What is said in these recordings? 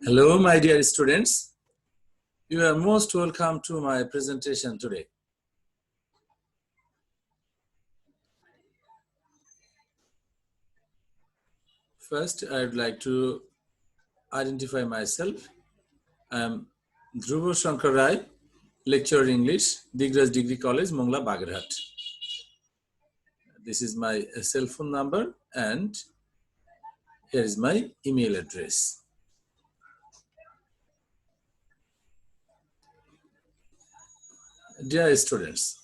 Hello, my dear students. You are most welcome to my presentation today. First, I would like to identify myself. I am Dhuba Shangkar Ray, lecturer English, Digraj Degree College, Mongla, Bagherhat. This is my cell phone number and here is my email address. Dear students,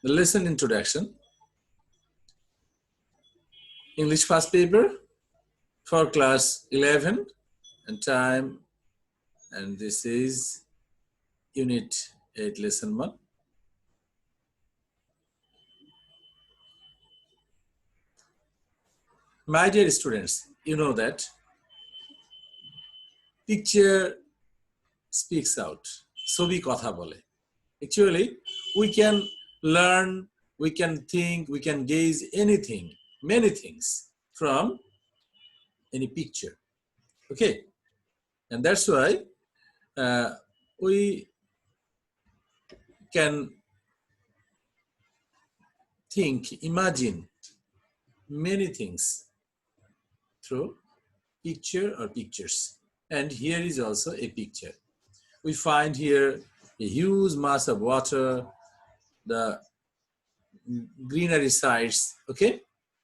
the lesson introduction, English first paper for class 11 and time, and this is Unit 8, Lesson 1. My dear students, you know that picture speaks out. Sobi kotha bole. Actually, we can learn, we can think, we can gaze anything, many things from any picture. Okay? And that's why we can think, imagine many things through picture or pictures. And here is also a picture. We find here a huge mass of water, the greenery sides, okay?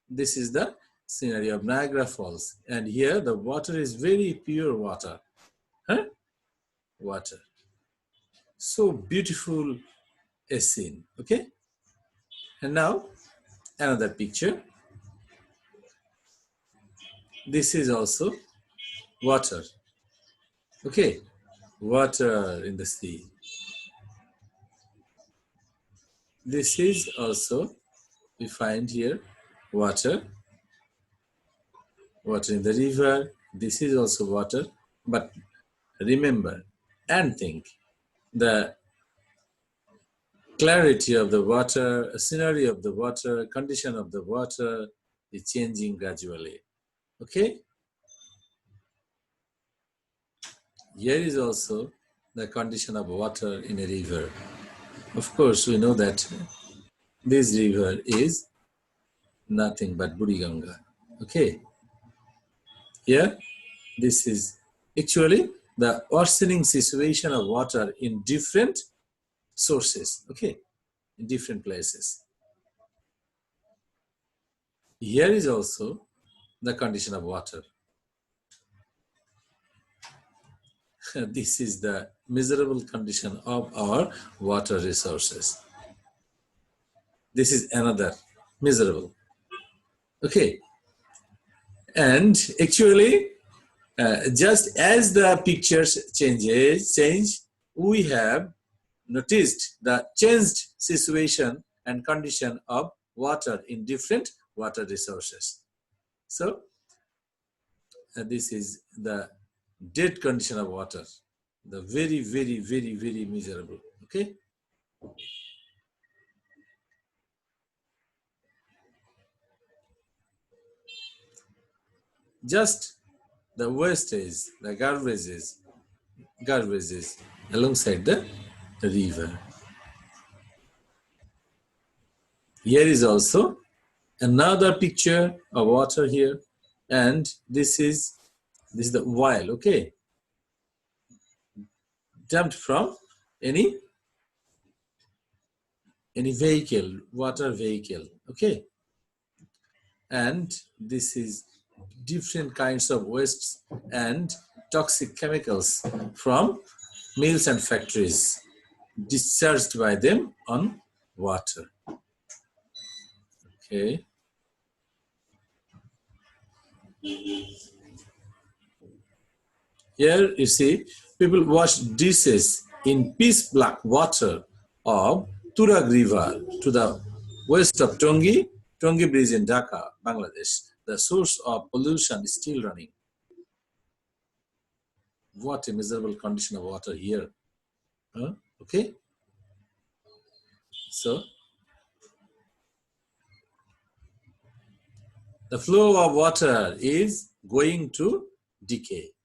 This is the scenery of Niagara Falls. And here the water is very pure water. Huh? Water. So beautiful a scene, okay? And now another picture. This is also water, okay? Water in the sea. This is also, we find here, water. Water in the river. This is also water. But remember and think, the clarity of the water, scenery of the water, condition of the water is changing gradually. Okay? Here is also the condition of water in a river. Of course, we know that this river is nothing but Buriganga. Okay? Here, this is actually the worsening situation of water in different sources, okay, in different places. Here is also the condition of water. This is the miserable condition of our water resources. This is another miserable. Okay. And actually, just as the pictures change, we have noticed the changed situation and condition of water in different water resources. So, this is the dead condition of water, the very, very, very, very miserable, okay? Just the wastage, the garbages alongside the river. Here is also another picture of water here, and this is the oil, okay? Dumped from any vehicle, water vehicle, okay? And this is different kinds of wastes and toxic chemicals from mills and factories discharged by them on water. Okay. Here you see people wash dishes in pitch black water of Turag River to the west of Tongi Bridge in Dhaka, Bangladesh. The source of pollution is still running. What a miserable condition of water here. Huh? Okay. So, the flow of water is going to decay.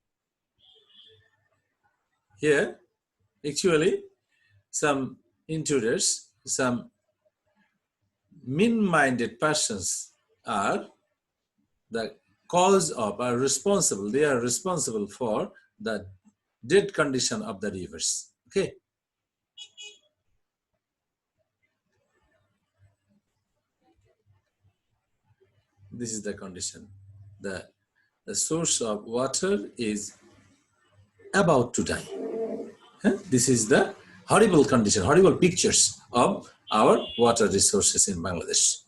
Here, actually, some intruders, some mean-minded persons are the cause of, are responsible, they are responsible for the dead condition of the rivers. Okay. This is the condition. The source of water is about to die. This is the horrible condition, horrible pictures of our water resources in Bangladesh.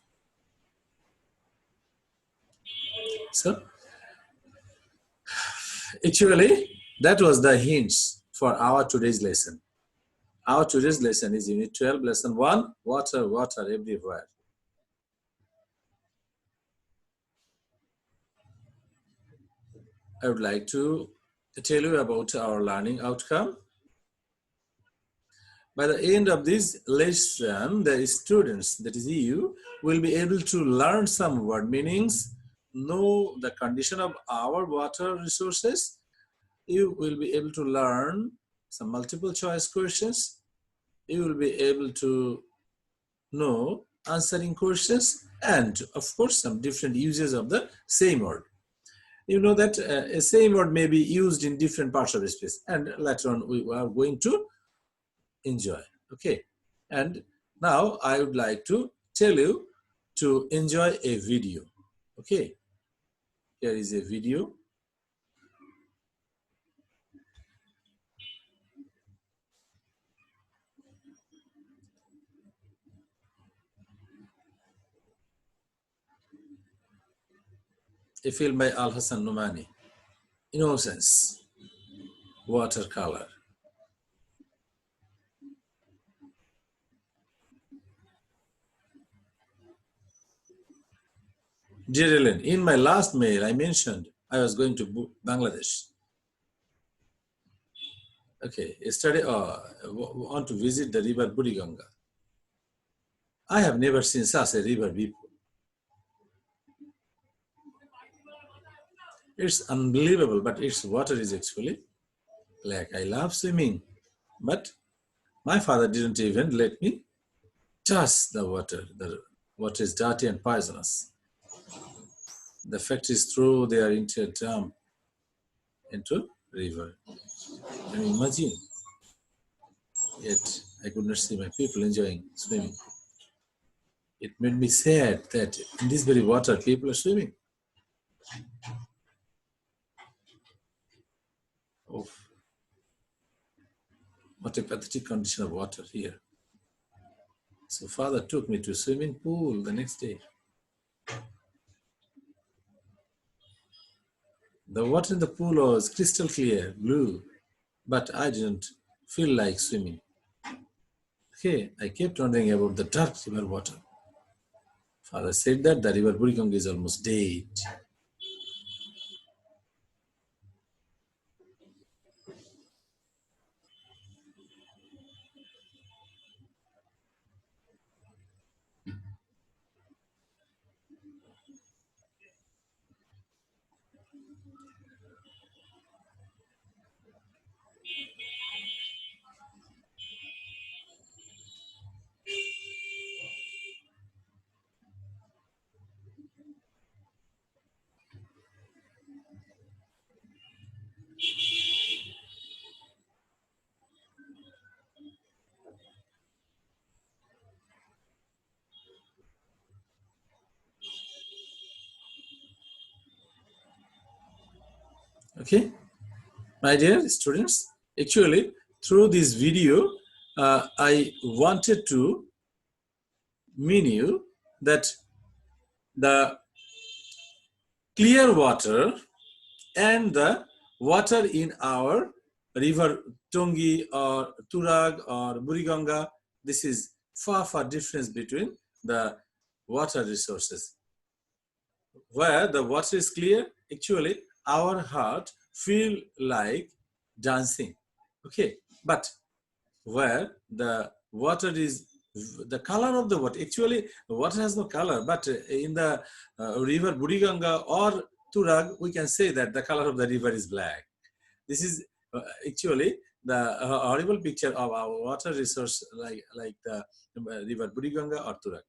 So, actually, that was the hints for our today's lesson. Our today's lesson is Unit 12, Lesson 1, Water, Water Everywhere. I would like to tell you about our learning outcome. By the end of this lesson, the students, that is you, will be able to learn some word meanings, know the condition of our water resources. You will be able to learn some multiple choice questions. You will be able to know answering questions and, of course, some different uses of the same word. You know that a same word may be used in different parts of the space, and later on we are going to enjoy. Okay, and now I would like to tell you to enjoy a video. Okay, here is a video. A film by Al Hassan Numani. Innocence, watercolor. Dear Ellen, in my last mail I mentioned I was going to Bangladesh. Okay, yesterday want to visit the river Buriganga. I have never seen such a river before. It's unbelievable, but its water is actually black. I love swimming, but my father didn't even let me touch the water. The water is dirty and poisonous. The fact is through their entire dam into river. Can you imagine? Yet I could not see my people enjoying swimming. It made me sad that in this very water people are swimming. Oh, what a pathetic condition of water here. So father took me to a swimming pool the next day. The water in the pool was crystal clear, blue, but I didn't feel like swimming. Okay, I kept wondering about the dark river water. Father said that the river Buriganga is almost dead. Okay, my dear students, actually through this video, I wanted to mean you that the clear water and the water in our river Tongi or Turag or Buriganga, this is far, far difference between the water resources. Where the water is clear, actually our heart feel like dancing. Okay, but where the water is, the color of the water, actually water has no color, but in the river Buriganga or Turag, we can say that the color of the river is black. This is actually the horrible picture of our water resource like the river Buriganga or Turak.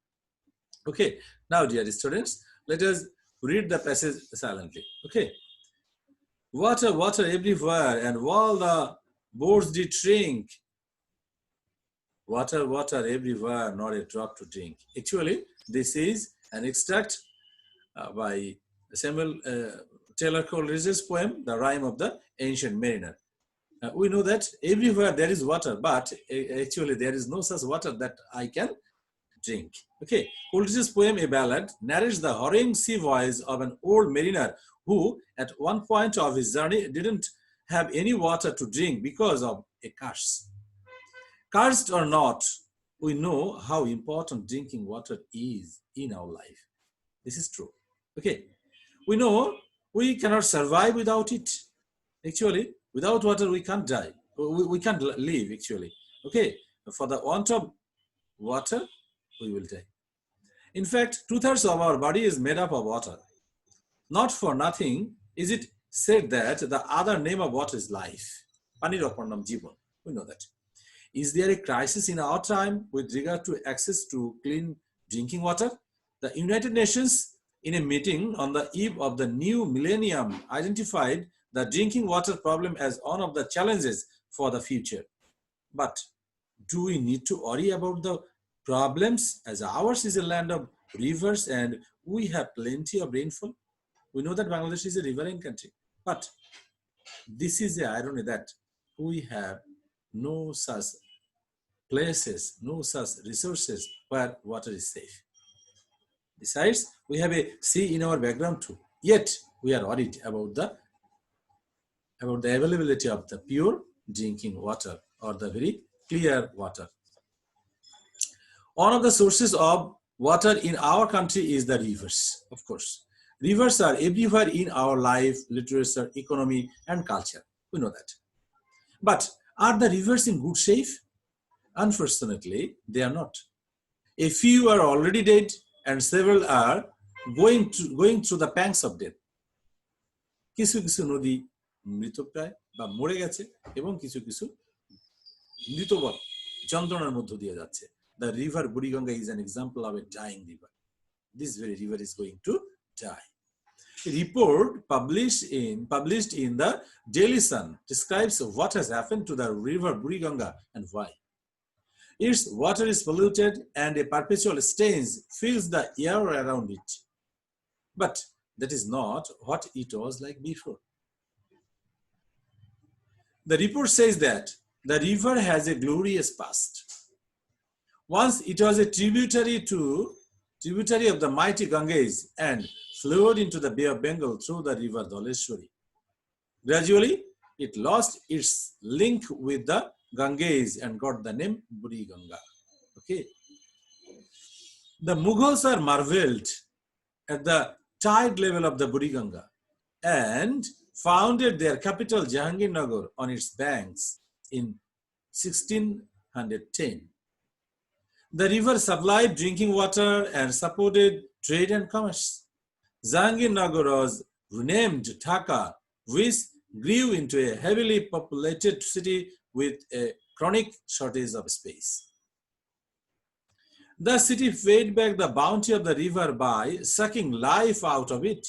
Okay, now dear students, let us read the passage silently. Okay, water, water everywhere, and all the birds did drink. Water, water everywhere, not a drop to drink. Actually, this is an extract by Samuel Taylor Coleridge's poem, The Rime of the Ancient Mariner. We know that everywhere there is water, but actually there is no such water that I can drink. Okay, Coleridge's poem, A Ballad, narrates the harrowing sea voyage of an old mariner who, at one point of his journey, didn't have any water to drink because of a curse. Cursed or not, we know how important drinking water is in our life. This is true. Okay, we know we cannot survive without it. Actually, without water, we can't die. We can't live, actually. Okay, for the want of water, we will die. In fact, 2/3 of our body is made up of water. Not for nothing is it said that the other name of water is life. Panir opornam jibon. We know that. Is there a crisis in our time with regard to access to clean drinking water? The United Nations, in a meeting on the eve of the new millennium, identified the drinking water problem as one of the challenges for the future. But do we need to worry about the problems, as ours is a land of rivers and we have plenty of rainfall? We know that Bangladesh is a riverine country, but this is the irony that we have no such places, no such resources where water is safe. Besides, we have a sea in our background too. Yet, we are worried about the availability of the pure drinking water or the very clear water. One of the sources of water in our country is the rivers, of course. Rivers are everywhere in our life, literature, economy, and culture. We know that. But are the rivers in good shape? Unfortunately, they are not. A few are already dead, and several are going through the pangs of death. কিছু কিছু নদী মৃতপ্রায় বা মরে গেছে এবং কিছু কিছু মৃতবৎ যন্ত্রণার মধ্য দিয়ে যাচ্ছে. The river Buriganga is an example of a dying river. This very river is going to die. A report published in the Daily Sun describes what has happened to the river Buriganga and why. Its water is polluted and a perpetual stench fills the air around it. But that is not what it was like before. The report says that the river has a glorious past. Once it was a tributary of the mighty Ganges and flowed into the Bay of Bengal through the river Dholeshwari. Gradually, it lost its link with the Ganges and got the name Buriganga. Okay. The Mughals are marveled at the tide level of the Buriganga and founded their capital Jahangirnagar on its banks in 1610. The river supplied drinking water and supported trade and commerce. Jahangirnagar was renamed Dhaka, which grew into a heavily populated city with a chronic shortage of space. The city paid back the bounty of the river by sucking life out of it.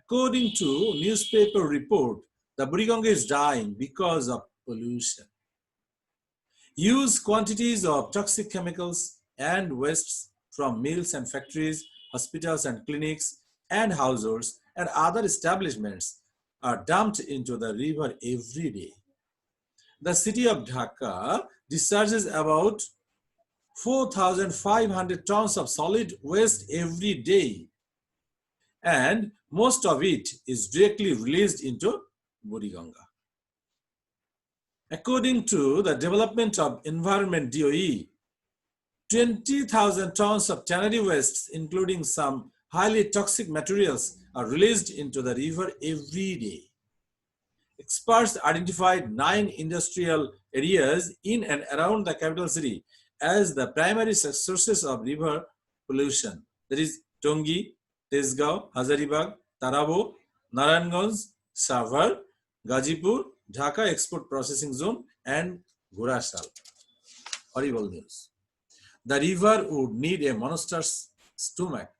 According to newspaper report, the Buriganga is dying because of pollution. Huge quantities of toxic chemicals and wastes from mills and factories, hospitals and clinics, and households and other establishments are dumped into the river every day. The city of Dhaka discharges about 4,500 tons of solid waste every day, and most of it is directly released into Buriganga. According to the Development of Environment DOE, 20,000 tons of tannery wastes, including some highly toxic materials, are released into the river every day. Experts identified 9 industrial areas in and around the capital city as the primary sources of river pollution. That is Tongi, Tesgao, Hazaribagh, Tarabo, Narayanganj, Savar, Gazipur, Dhaka Export Processing Zone and Gurashal. Horrible news. The river would need a monster's stomach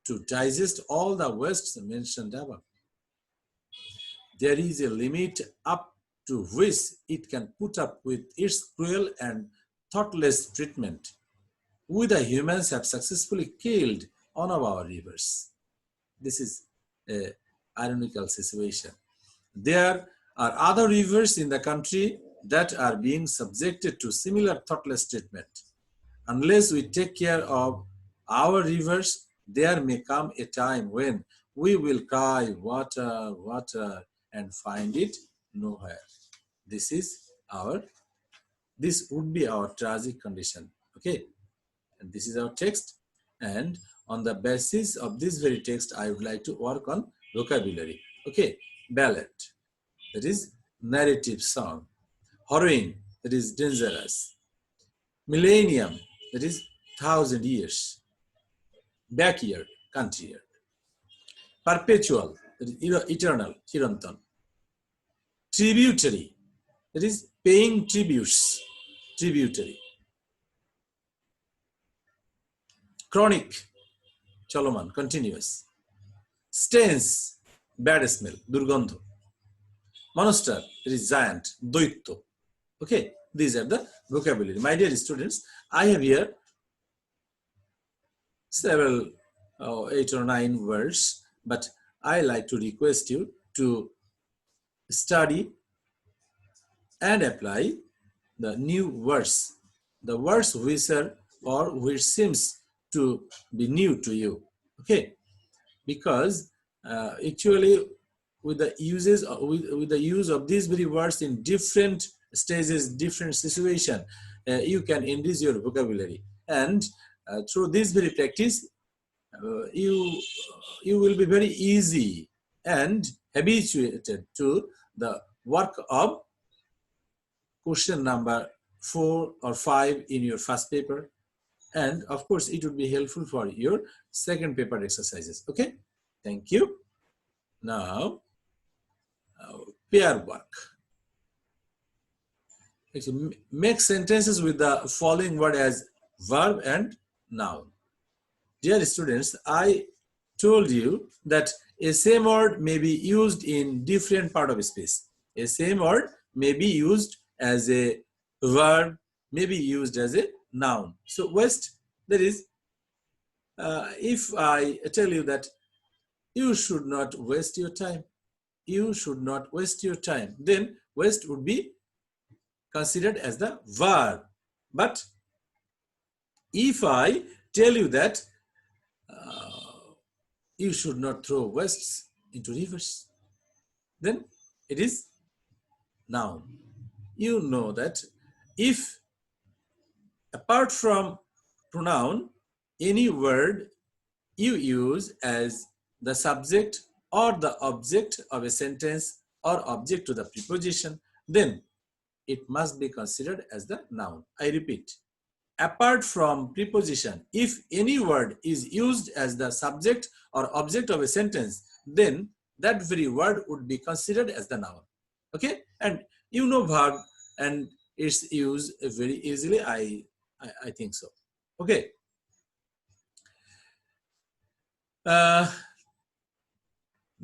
to digest all the wastes mentioned above. There is a limit up to which it can put up with its cruel and thoughtless treatment. We the humans have successfully killed one of our rivers. This is an ironical situation. There are other rivers in the country that are being subjected to similar thoughtless treatment. Unless we take care of our rivers, there may come a time when we will cry, water, water, and find it nowhere. This would be our tragic condition. Okay, and this is our text. And on the basis of this very text, I would like to work on vocabulary. Okay, ballad, that is narrative song. Heroine, that is dangerous. Millennium, that is 1,000 years. Backyard, country yard. Perpetual, that is eternal, chirantan. Tributary, that is paying tributes, tributary. Chronic, choloman, continuous. Stains, bad smell, durgandho. Monster, it is giant, doitto. Okay, these are the vocabulary. My dear students, I have here several 8 or 9 words, but I like to request you to study and apply the new words, the words which are or which seems to be new to you. Okay, because actually with the uses with the use of these very words in different stages, different situation, you can enrich your vocabulary, and through this very practice, you will be very easy and habituated to the work of question number 4 or 5 in your first paper, and of course it would be helpful for your second paper exercises. Okay, thank you. Now pair work. Actually, make sentences with the following word as verb and noun. Dear students, I told you that a same word may be used in different part of space. A same word may be used as a verb, may be used as a noun. So waste, that is, if I tell you that you should not waste your time, you should not waste your time, then waste would be considered as the verb. But if I tell you that you should not throw wastes into rivers, then it is noun. You know that if apart from pronoun, any word you use as the subject or the object of a sentence or object to the preposition, then it must be considered as the noun. I repeat, apart from preposition, if any word is used as the subject or object of a sentence, then that very word would be considered as the noun. Okay, and you know verb and its use very easily. I think so. Okay.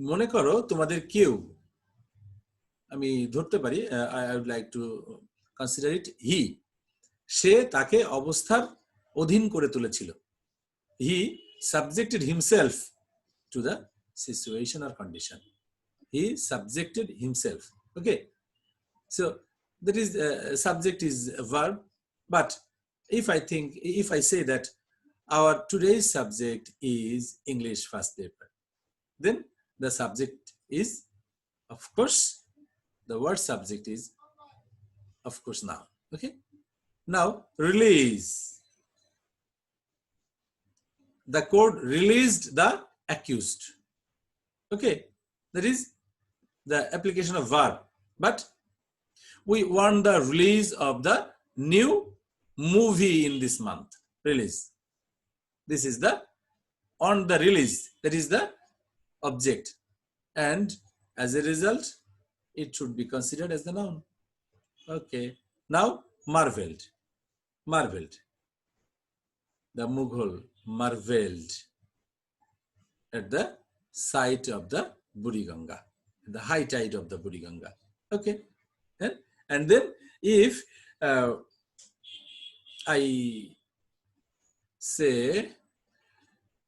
মনে করো তোমাদের কেউ, আমি ধরতে পারি, I would like to consider it he, সে তাকে অবস্থার অধীন করে তুলেছিল. He subjected himself to the situation or condition. He subjected himself. Okay, so that is subject is a verb. But if I say that our today's subject is English first paper, then the subject is, of course, the word subject is, of course, noun. Okay, now release. The court released the accused. Okay, that is the application of verb. But we want the release of the new movie in this month. Release. This is the on the release. That is the object. And as a result, it should be considered as the noun. Okay. Now, marveled. Marveled. The Mughal marveled at the sight of the Buriganga, the high tide of the Buriganga. Okay. And then if I say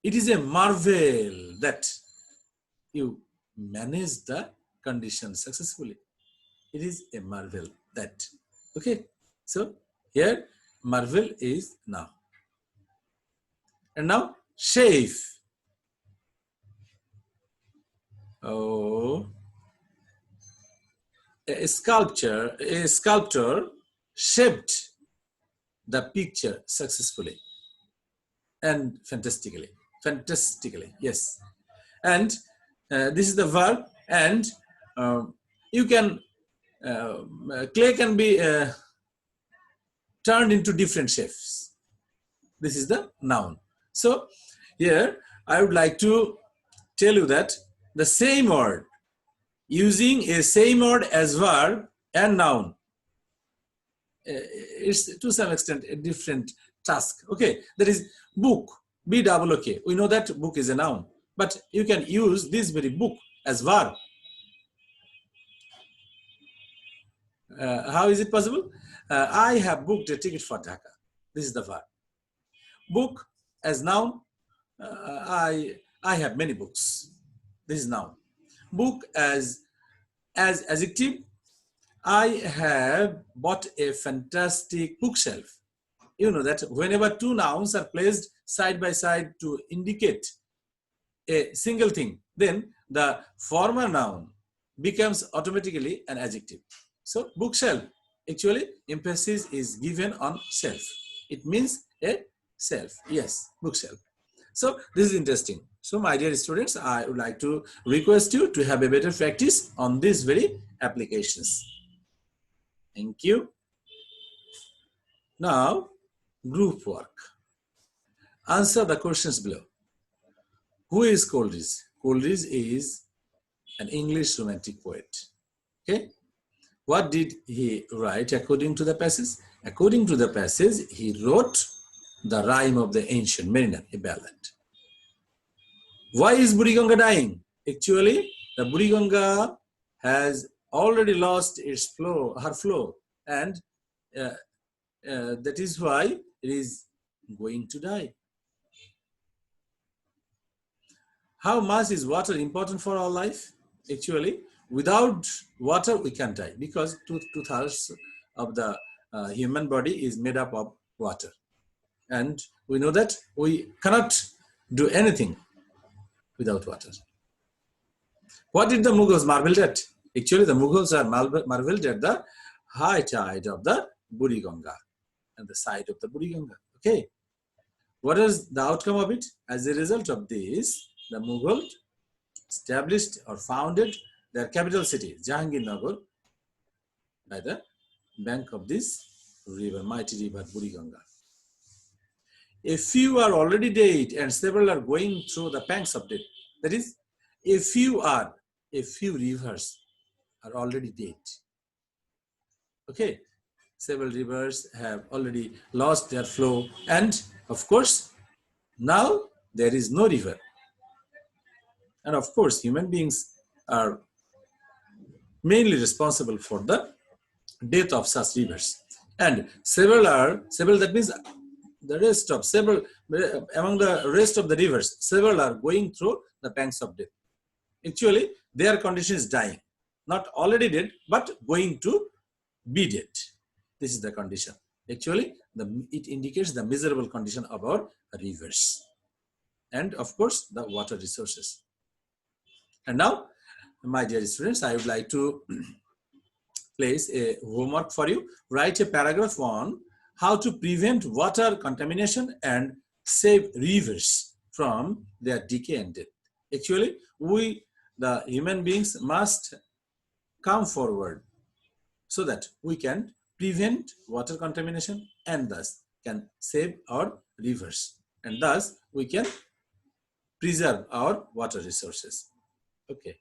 it is a marvel that you manage the condition successfully. It is a marvel that. Okay. So here marvel is now. And now shave. Oh, a sculptor shaped the picture successfully and fantastically. Fantastically, yes. And this is the verb, and you can clay can be turned into different shapes. This is the noun. So here I would like to tell you that the same word, using a same word as verb and noun, it's to some extent a different task. Okay, that is book, B-double-O-K. We know that book is a noun, but you can use this very book as verb. How is it possible? I have booked a ticket for Dhaka. This is the verb. Book as noun. I have many books. This is noun. Book as adjective. I have bought a fantastic bookshelf. You know that whenever two nouns are placed side by side to indicate a single thing, then the former noun becomes automatically an adjective. So bookshelf, actually emphasis is given on shelf. It means a shelf. Yes, bookshelf. So this is interesting. So my dear students, I would like to request you to have a better practice on these very applications. Thank you. Now, group work. Answer the questions below. Who is Coleridge? Coleridge is an English romantic poet. Okay. What did he write according to the passage? According to the passage, he wrote the Rime of the Ancient Mariner, a ballad. Why is Buriganga dying? Actually, the Buriganga has already lost its flow, her flow, and that is why it is going to die. How much is water important for our life? Actually, without water, we can't die, because two-thirds of the human body is made up of water. And we know that we cannot do anything without water. What did the Mughals marvel at? Actually, the Mughals are marveled at the high tide of the Buriganga and the side of the Buriganga. Okay. What is the outcome of it? As a result of this, the Mughals established or founded their capital city, Jahangirnagar, by the bank of this river, mighty river Buriganga. A few are already dead and several are going through the pangs of death. That is, a few rivers are already dead. Okay, several rivers have already lost their flow, and of course, now there is no river. And of course, human beings are mainly responsible for the death of such rivers. And several, that means the rest of among the rest of the rivers, several are going through the pangs of death. Actually, their condition is dying, not already dead, but going to be dead. This is the condition. Actually, it indicates the miserable condition of our rivers, and of course, the water resources. And now, my dear students, I would like to place a homework for you. Write a paragraph on how to prevent water contamination and save rivers from their decay and death. Actually, we, the human beings, must come forward so that we can prevent water contamination and thus can save our rivers, and thus we can preserve our water resources. Okay.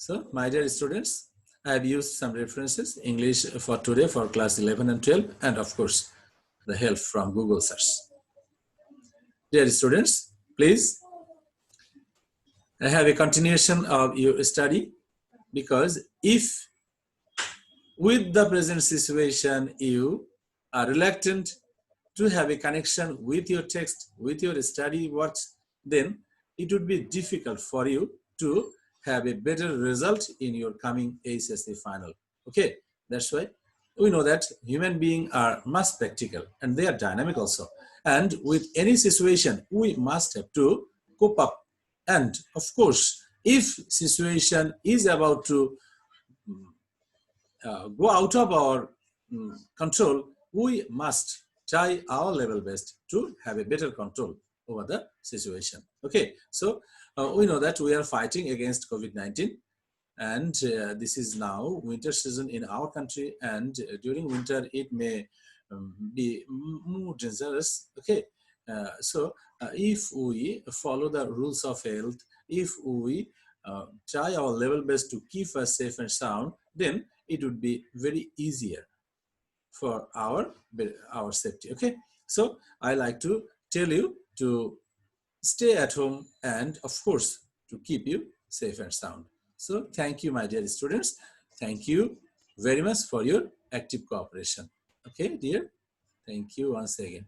So, my dear students, I have used some references, English for today for class 11 and 12, and of course, the help from Google search. Dear students, please have a continuation of your study, because if with the present situation you are reluctant to have a connection with your text, with your study works, then it would be difficult for you to have a better result in your coming HSC final. Okay, that's why we know that human beings are much practical and they are dynamic also. And with any situation, we must have to cope up. And of course, if situation is about to go out of our control, we must try our level best to have a better control over the situation. Okay, so we know that we are fighting against COVID-19, and this is now winter season in our country, and during winter it may be more dangerous. Okay, if we follow the rules of health, if we try our level best to keep us safe and sound, then it would be very easier for our safety. Okay, so I like to tell you to stay at home and of course to keep you safe and sound. So thank you, my dear students. Thank you very much for your active cooperation. Okay, dear. Thank you once again.